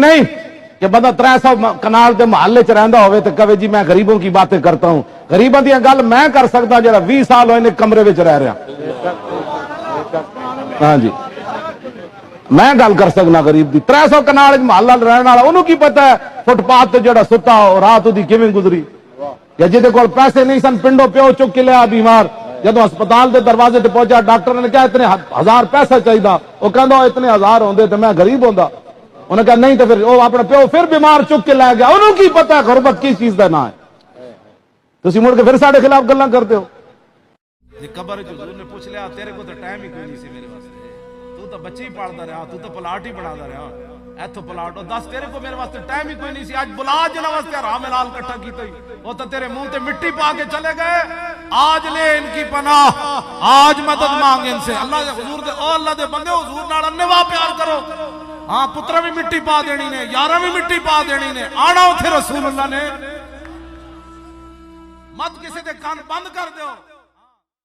नहीं कि बंदा 300 कनाल के महल्ले च रहिंदा होवे ते कहे जी मैं गरीबों की बातें करता हूं। गरीबों दी गल मैं कर सकदा जेड़ा 20 साल होए ने कमरे विच रह रहा। हाँ जी मैं गल कर सकना गरीब दी। 300 कनाल महल्ला रहने वाला ओनू की पता है फुटपाथ ते जेड़ा सुता हो रात उदी किवें गुजरी, या जिहदे कोल पैसे नहीं सन पिंडों प्यो चुक के लिया बीमार, जदों अस्पताल के दरवाजे ते पहुंचा डॉक्टर ने कहा इतने 1000 पैसा चाहिए, वो कहंदा इतने 1000 होंदे ते मैं गरीब होंदा। उन्हें कहा नहीं तो फिर वो अपना प्यो फिर बीमार चुक के लै गया। उन्होंने की पता है गुरबत किस चीज का ना है। तुसी मुड़ के फिर साडे खिलाफ गल्लां करते हो। कबर हुजूर ने पूछ लिया तेरे को तो टाइम ही कोई नहीं सी मेरे वास्ते, तू तो बच्चे ही पालदा रहा, तू तो प्लाट ही बनादा रहा, इथों प्लाट और दस तेरे को मेरे वास्ते टाइम ही कोई नहीं सी। आज बुला जिन्हां वास्ते हराम हलाल इकट्ठा कीता ही वो तो तेरे मुंह ते मिट्टी पा के चले गए। आज ले इनकी पनाह, आज मदद मांग इनसे। अल्लाह दे हुजूर दे ओ अल्लाह दे बंदे हुजूर नाल अन्नेवाह प्यार करो। हाँ पुत्रा भी मिट्टी पा देनी ने, यारा भी मिट्टी पा देनी ने, आना उथे रसूलुल्लाह ने। मत किसी दे कान बंद कर दो।